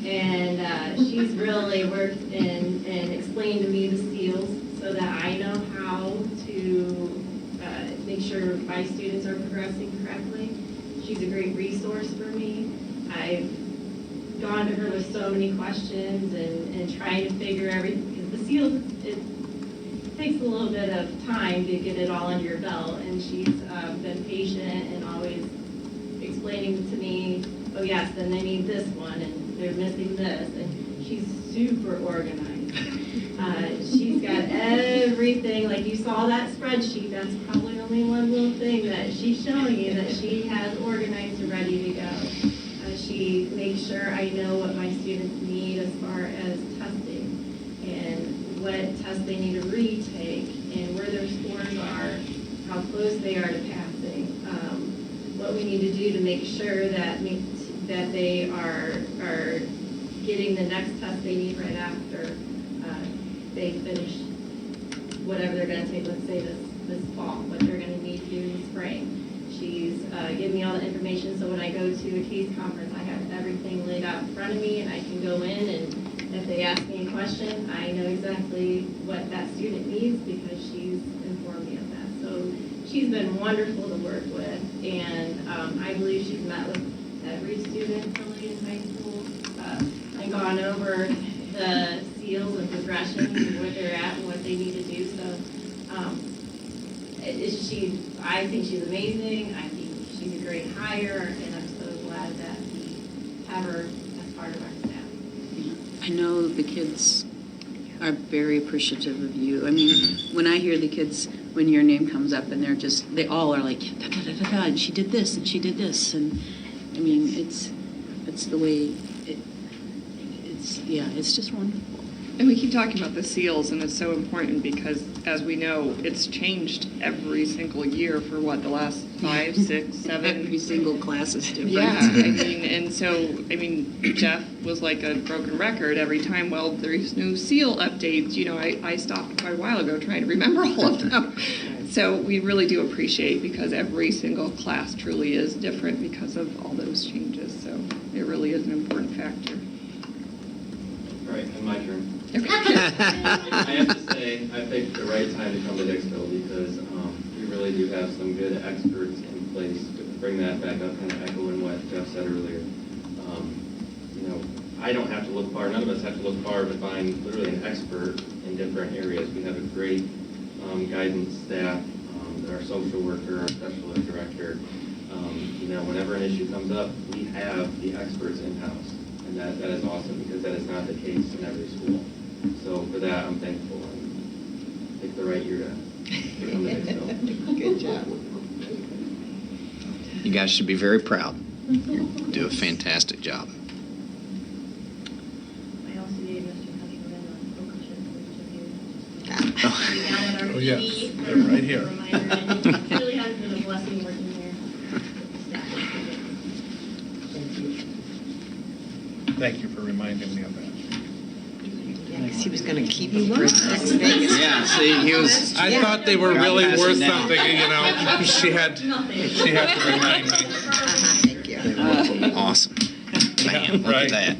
And she's really worked and explained to me the seals so that I know how to make sure my students are progressing correctly. She's a great resource for me. I've gone to her with so many questions and trying to figure everything, because the seals, it takes a little bit of time to get it all under your belt, and she's been patient and always explaining to me, oh yes, then they need this one, and they're missing this, and she's super organized. She's got everything, like you saw that spreadsheet, that's probably only one little thing that she's showing you that she has organized and ready to go. She makes sure I know what my students need as far as testing and what tests they need to retake and where their scores are, how close they are to passing, what we need to do to make sure that they are getting the next test they need right after they finish whatever they're going to take, let's say this fall, what they're going to need to do in the spring. She's given me all the information, so when I go to a case conference, I have everything laid out in front of me, and I can go in, and if they ask me a question, I know exactly what that student needs because she's informed me of that. So she's been wonderful to work with, and I believe she's met with every student really in high school and gone over the seals and progressions and where they're at and what they need to do. So I think she's amazing. I think she's a great hire, and I'm so glad that we have her as part of our staff. I know the kids are very appreciative of you. I mean, when I hear the kids, when your name comes up, and they all are like, da, da, da, da, da, and she did this, and she did this, and I mean, it's the way it's just wonderful. And we keep talking about the seals, and it's so important because, as we know, it's changed every single year for the last 5, 6, 7. Every single class is different. Yeah, I mean, and so, Jeff was like a broken record every time. Well, there's new seal updates. You know, I stopped quite a while ago trying to remember all of them. So we really do appreciate, because every single class truly is different because of all those changes. So it really is an important factor. All right, and my turn. Okay. I have to say, I picked the right time to come to Hicksville because we really do have some good experts in place to bring that back up, kind of echoing what Jeff said earlier. I don't have to look far, none of us have to look far to find literally an expert in different areas. We have a great guidance staff, our social worker, our special ed director. Whenever an issue comes up, we have the experts in-house. And that is awesome, because that is not the case in every school. So for that, I'm thankful. And pick the right year to come to Hicksville. Good job. You guys should be very proud. You do a fantastic job. I also gave Mr. Hutchinson a poker chip for each of you. Oh. Down at our Oh, yes. TV, They're right here. reminder, and it really has been a blessing working here with the staff. Thank you. Thank you for reminding me of that. Yeah, 'cause he was going to keep you for next Vegas. Yeah, see, he was. I thought they were really Pass it worth down. something, She had to remind me. Thank you. Awesome. Man, look Right. at that.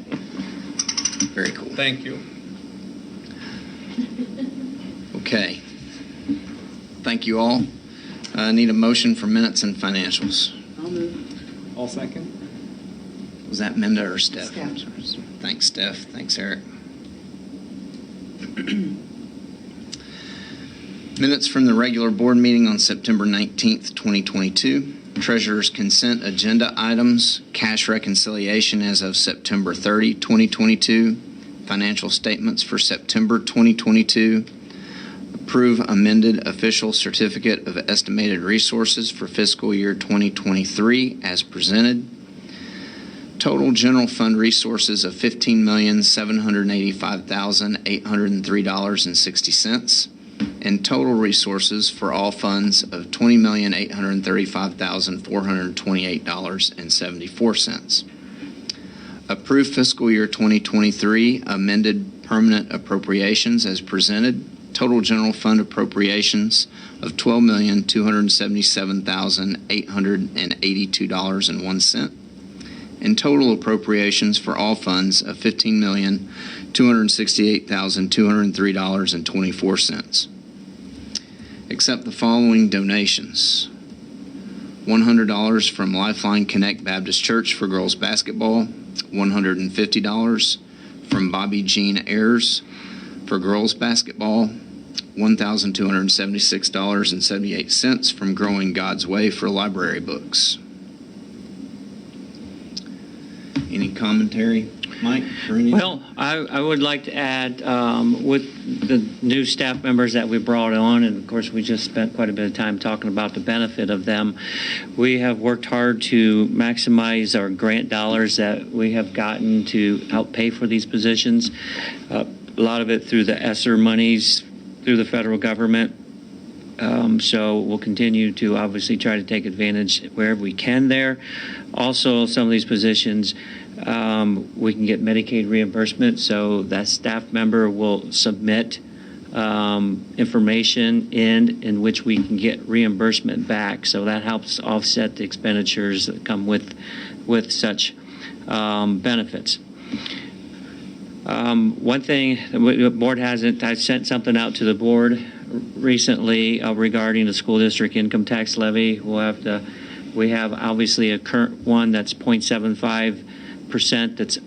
Very cool. Thank you. Okay. Thank you all. I need a motion for minutes and financials. I'll move. All second? Was that Minda or Steph? Steph. Thanks, Steph. Thanks, Eric. Minutes from the regular board meeting on September 19th, 2022. Treasurer's consent agenda items, cash reconciliation as of September 30, 2022. Financial statements for September 2022. Approve amended official certificate of estimated resources for fiscal year 2023 as presented. Total general fund resources of $15,785,803.60, and total resources for all funds of $20,835,428.74. Approve fiscal year 2023 amended permanent appropriations as presented. Total general fund appropriations of $12,277,882.01. And total appropriations for all funds of $15,268,203.24. Accept the following donations. $100 from Lifeline Connect Baptist Church for girls basketball. $150 from Bobby Jean Ayers for girls basketball. $1,276.78 from Growing God's Way for library books. Any commentary, Mike? Or anything? Well, I would like to add, with the new staff members that we brought on, and of course we just spent quite a bit of time talking about the benefit of them, we have worked hard to maximize our grant dollars that we have gotten to help pay for these positions. A lot of it through the ESSER monies through the federal government. So we'll continue to obviously try to take advantage wherever we can there. Also, some of these positions, we can get Medicaid reimbursement, so that staff member will submit information in which we can get reimbursement back. So that helps offset the expenditures that come with such benefits. One thing the board hasn't, I sent something out to the board recently regarding the school district income tax levy. We have obviously a current one that's 0.75% that's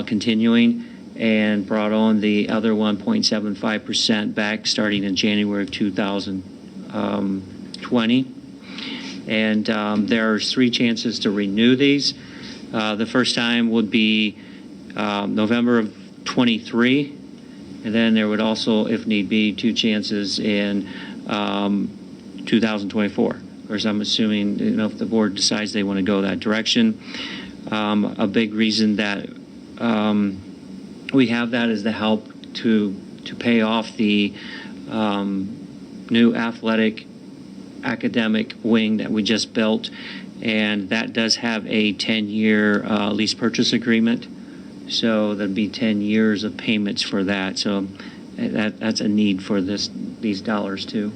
continuing, and brought on the other 1.75% back starting in January of 2020. And there's 3 chances to renew these. The first time would be November of 23, and then there would also, if need be, 2 chances in 2024. Of course, I'm assuming, if the board decides they want to go that direction. A big reason that we have that is to help to pay off the new athletic academic wing that we just built, and that does have a 10-year lease purchase agreement. So there'd be 10 years of payments for that. So that's a need for these dollars too.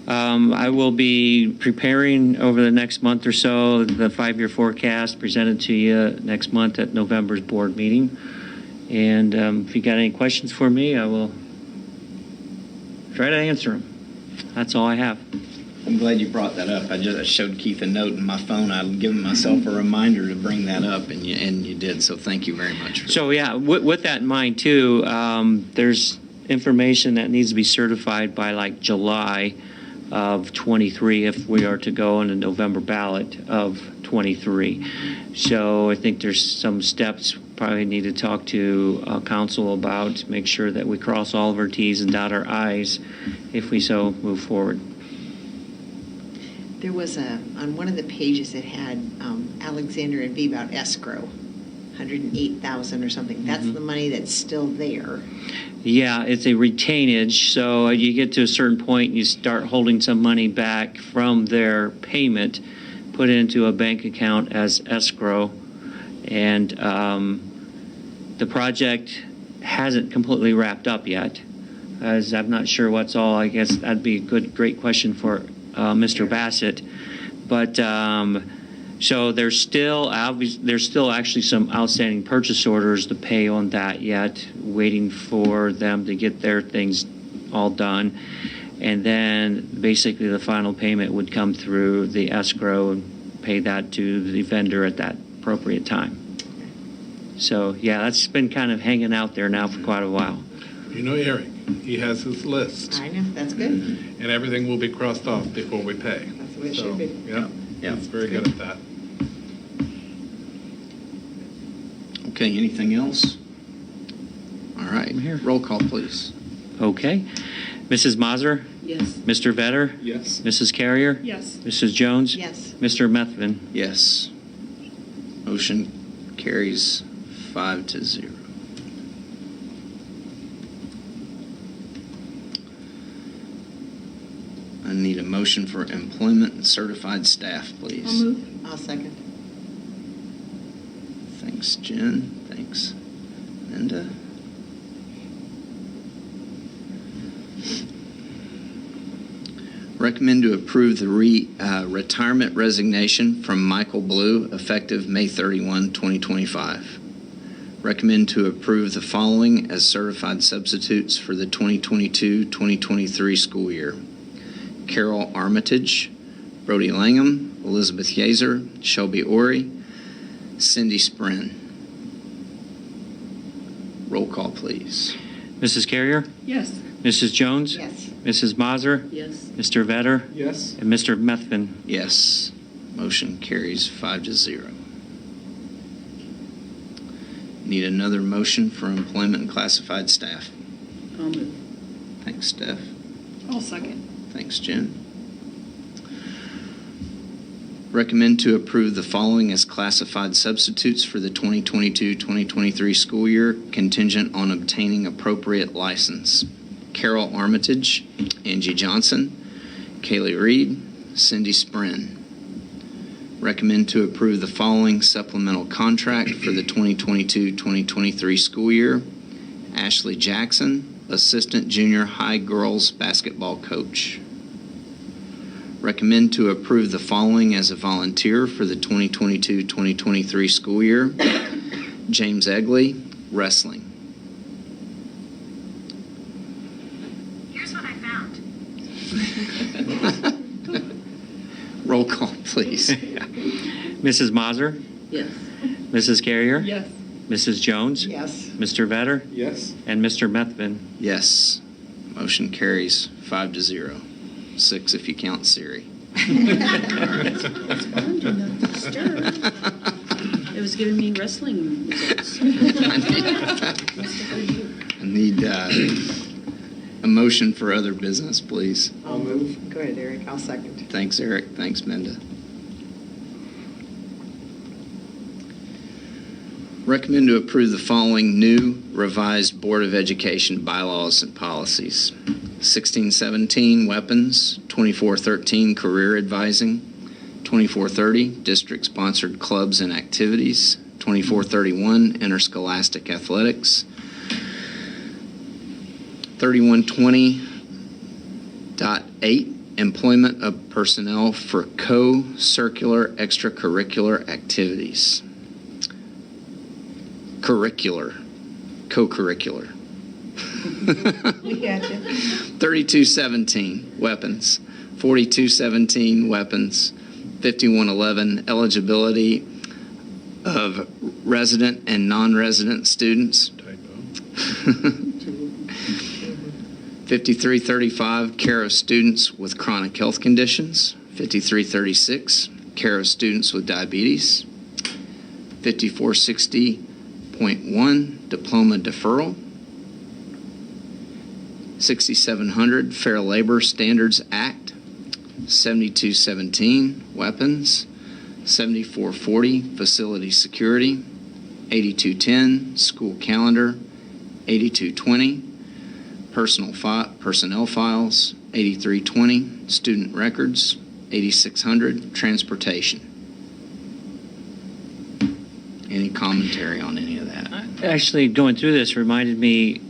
I will be preparing over the next month or so the 5-year forecast presented to you next month at November's board meeting. And if you got any questions for me, I will try to answer them. That's all I have. I'm glad you brought that up. I showed Keith a note in my phone. I've given myself a reminder to bring that up, and you did. So thank you very much. So yeah, with that in mind too, there's information that needs to be certified by like July of 23 if we are to go on a November ballot of 23. So I think there's some steps probably need to talk to council about to make sure that we cross all of our T's and dot our I's if we so move forward. There was on one of the pages it had Alexander and V about escrow, $108,000 or something. That's the money that's still there. Yeah, it's a retainage. So you get to a certain point, you start holding some money back from their payment, put it into a bank account as escrow, and the project hasn't completely wrapped up yet. As I'm not sure what's all. I guess that'd be a great question for Mr. Bassett, but so there's still actually some outstanding purchase orders to pay on that yet, waiting for them to get their things all done, and then basically the final payment would come through the escrow and pay that to the vendor at that appropriate time. So yeah, that's been kind of hanging out there now for quite a while. Eric, he has his list. I know, that's good. And everything will be crossed off before we pay. That's the way it should be. Yeah, he's very good at that. Okay, anything else? All right, roll call, please. Okay. Mrs. Mazur? Yes. Mr. Vetter? Yes. Mrs. Carrier? Yes. Mrs. Jones? Yes. Mr. Methvin? Yes. Motion carries 5-0. I need a motion for employment and certified staff, please. I'll move. I'll second. Thanks, Jen. Thanks, Linda. Recommend to approve the retirement resignation from Michael Blue effective May 31, 2025. Recommend to approve the following as certified substitutes for the 2022-2023 school year. Carol Armitage, Brody Langham, Elizabeth Yazer, Shelby Ori, Cindy Sprin. Roll call, please. Mrs. Carrier? Yes. Mrs. Jones? Yes. Mrs. Mazur? Yes. Mr. Vetter? Yes. And Mr. Methvin? Yes. Motion carries 5-0. Need another motion for employment and classified staff. I'll move. Thanks, Steph. I'll second. Thanks, Jen. Recommend to approve the following as classified substitutes for the 2022-2023 school year, contingent on obtaining appropriate license. Carol Armitage, Angie Johnson, Kaylee Reed, Cindy Sprin. Recommend to approve the following supplemental contract for the 2022-2023 school year. Ashley Jackson, Assistant Junior High Girls Basketball Coach. Recommend to approve the following as a volunteer for the 2022-2023 school year. James Egley, Wrestling. Here's what I found. Roll call, please. Mrs. Mazur, Yes. Mrs. Carrier, Yes. Mrs. Jones, Yes. Mr. Vetter, Yes. and Mr. Methvin. Yes. Motion carries 5-0. 6 if you count Siri. It was giving me wrestling results. I need a motion for other business, please. I'll move. Go ahead, Eric. I'll second. Thanks, Eric. Thanks, Minda. Recommend to approve the following new revised Board of Education bylaws and policies. 1617 weapons, 2413 career advising, 2430 district-sponsored clubs and activities, 2431 interscholastic athletics, 3120.8 employment of personnel for co-curricular extracurricular activities. Co-curricular. We got you. 3217 weapons, 4217 weapons, 5111 eligibility of resident and non-resident students. 5335 care of students with chronic health conditions. 5336 care of students with diabetes. 5460.1 diploma deferral. 6700 Fair Labor Standards Act. 7217 weapons. 7440 facility security. 8210 school calendar. 8220 personnel files. 8320 student records. 8600 transportation. Any commentary on any of that? Actually, going through this reminded me,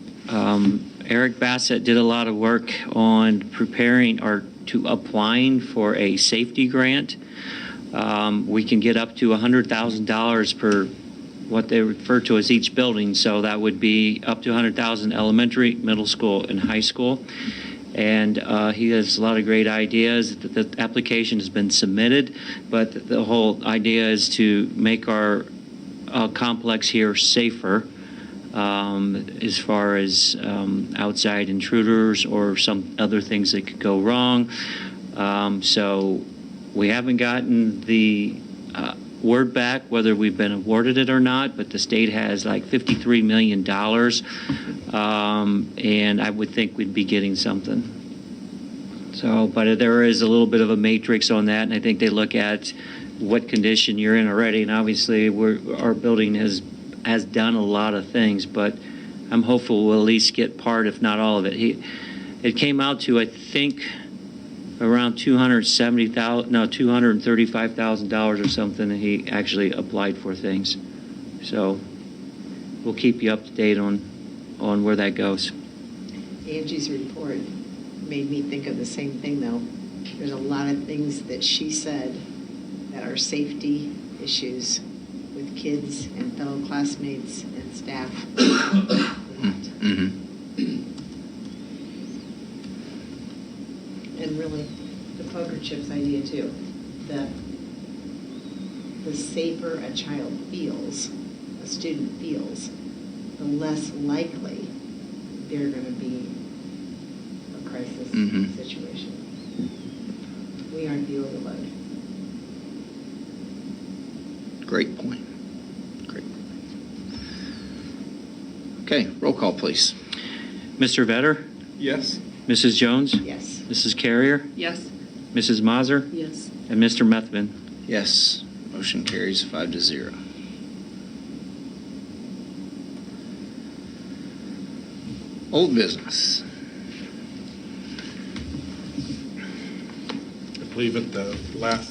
Eric Bassett did a lot of work on preparing or to applying for a safety grant. We can get up to $100,000 per what they refer to as each building. So that would be up to $100,000 elementary, middle school, and high school. And he has a lot of great ideas. The application has been submitted, but the whole idea is to make our complex here safer as far as outside intruders or some other things that could go wrong. So we haven't gotten the word back whether we've been awarded it or not, but the state has like $53 million, and I would think we'd be getting something. So, but there is a little bit of a matrix on that, and I think they look at what condition you're in already, and obviously our building has done a lot of things, but I'm hopeful we'll at least get part, if not all of it. It came out to, I think, around $235,000 or something, and he actually applied for things. So we'll keep you up to date on where that goes. Angie's report made me think of the same thing, though. There's a lot of things that she said that are safety issues with kids and fellow classmates and staff. Mm-hmm. And really, the poker chips idea too. The safer a child feels, a student feels, the less likely they're going to be a crisis situation. We aren't the overload. Great point. Great. Okay, roll call, please. Mr. Vetter, Yes. Mrs. Jones, Yes. Mrs. Carrier, Yes. Mrs. Mazur, Yes. and Mr. Methvin. Yes. Motion carries 5-0. Old business. believe at the last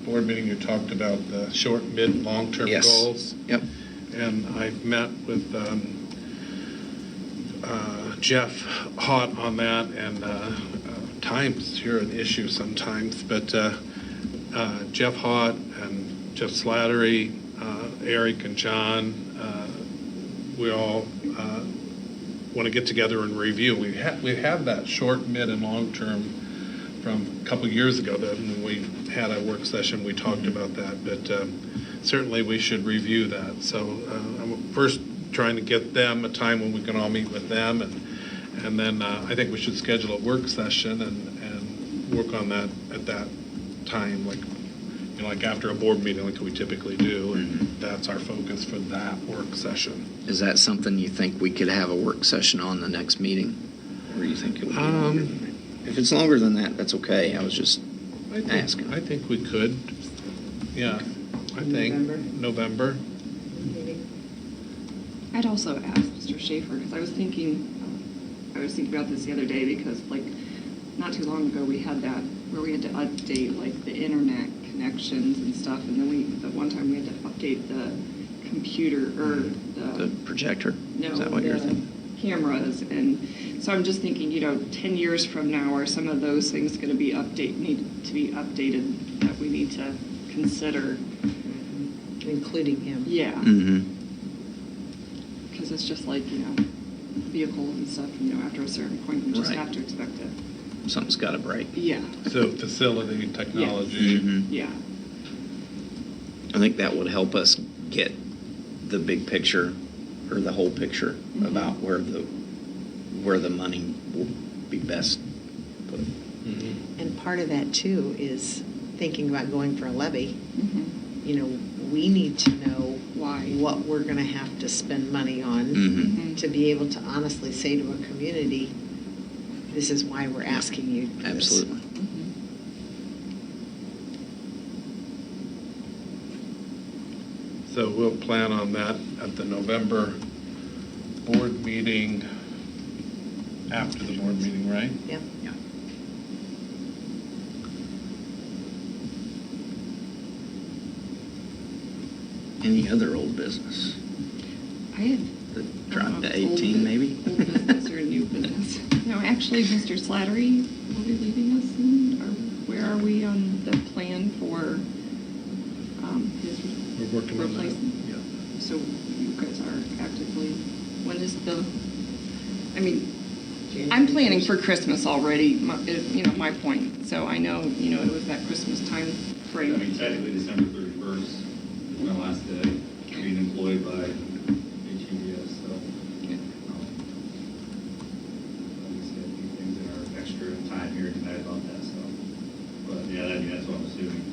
board meeting you talked about the short, mid, long-term Yes. goals. Yep. And I've met with Jeff Hott on that, and time's here an issue sometimes, but Jeff Hott and Jeff Slattery, Eric and John, we all want to get together and review. We had that short, mid, and long-term from a couple years ago. That when we had a work session, we talked about that, but certainly we should review that. So I'm first trying to get them a time when we can all meet with them, and then I think we should schedule a work session and work on that at that time, like after a board meeting, like we typically do, and that's our focus for that work session. Is that something you think we could have a work session on the next meeting? Or you think it would be longer than that? If it's longer than that, that's okay. I was just asking. I think we could. Yeah, I think November. I'd also ask Mr. Schaefer, because I was thinking about this the other day, because like not too long ago we had that where we had to update like the internet connections and stuff, and then the one time we had to update the computer or The projector? no, Is that what the you're thinking? cameras. And so I'm just thinking, 10 years from now, are some of those things going to be need to be updated that we need to consider? Including him. Yeah. Mm-hmm. Because it's just like, vehicles and stuff, after a certain point, we just Right. have to expect it. Something's got to break. Yeah. So facility, technology. Mhm. Yeah. I think that would help us get the big picture or the whole picture about where the money will be best put. And part of that too is thinking about going for a levy. We need to know what we're going to have to spend money on to be able to honestly say to a community, this is why we're asking you this. Absolutely. So we'll plan on that at the November board meeting, after the board meeting, right? Yep. Yeah. Any other old business? I had The drop to old 18, maybe? Old business or new business? No, actually, Mr. Slattery will be leaving us soon. Where are we on the plan for his We're working on that. replacement? Yeah. So you guys are actively, when is I'm planning for Christmas already, my point. So I know, it was that Christmas time frame. Technically, December 31st is my last day being employed by HEDS, so. Obviously, a few things that are extra time here tonight about that stuff. But yeah, that's what I'm assuming.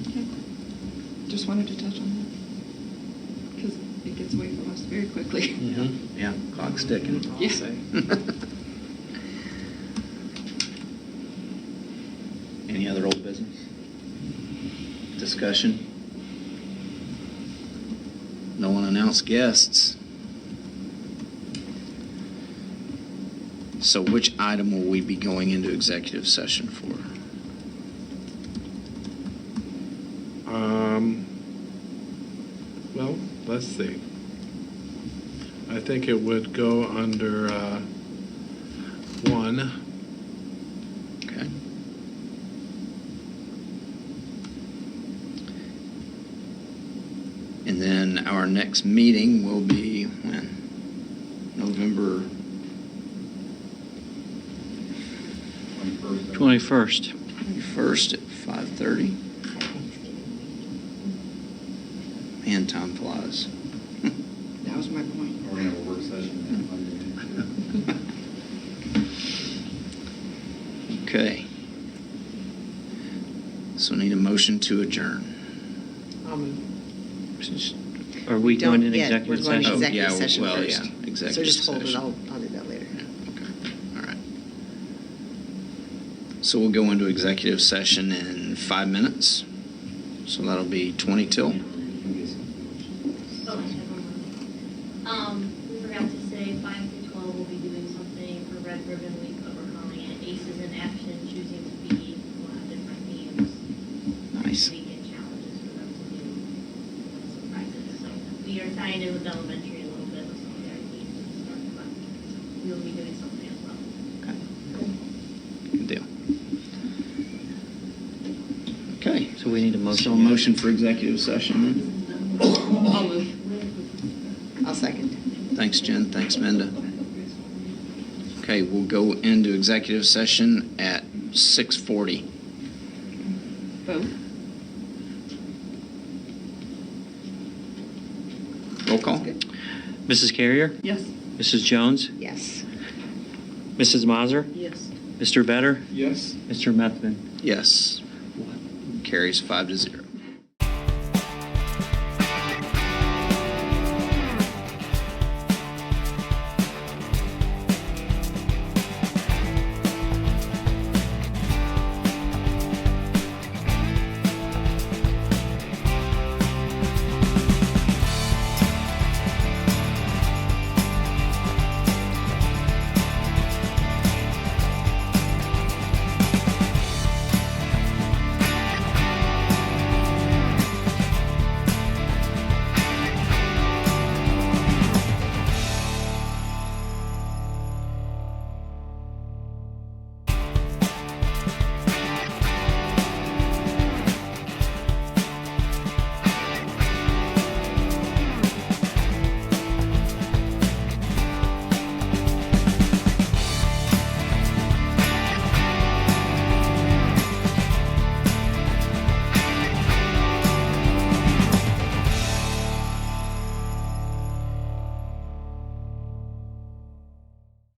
Okay. Just wanted to touch on that. Because it gets away from us very quickly. Yeah, clock's ticking. I'll Yeah. say. Any other old business? Discussion? No one announced guests. So which item will we be going into executive session for? Well, let's see. I think it would go under 1. Okay. And then our next meeting will be when? November 21st. 21st at 5:30. Man, time flies. That was my point. We're going to have a work session on Monday. Okay. So need a motion to adjourn. Are we going in Don't yet. executive We're going session? to executive session well, first. yeah, executive So just hold it, session. I'll do that later. Okay, all right. So we'll go into executive session in 5 minutes. So that'll be 20 till. We forgot to say 5 through 12 will be doing something for Red Ribbon Week, but we're calling it Aces in Action, choosing to be with elementary a little bit with some of their needs and stuff, but we will be doing something as well. Good deal. Okay. So we need a motion. So a motion for executive session then? I'll move. I'll second. Thanks, Jen. Thanks, Minda. Okay, we'll go into executive session at 6:40. Vote. Roll call? Mrs. Carrier? Yes. Mrs. Jones? Yes. Mrs. Mazur? Yes. Mr. Better? Yes. Mr. Methvin? Yes. Carries 5-0.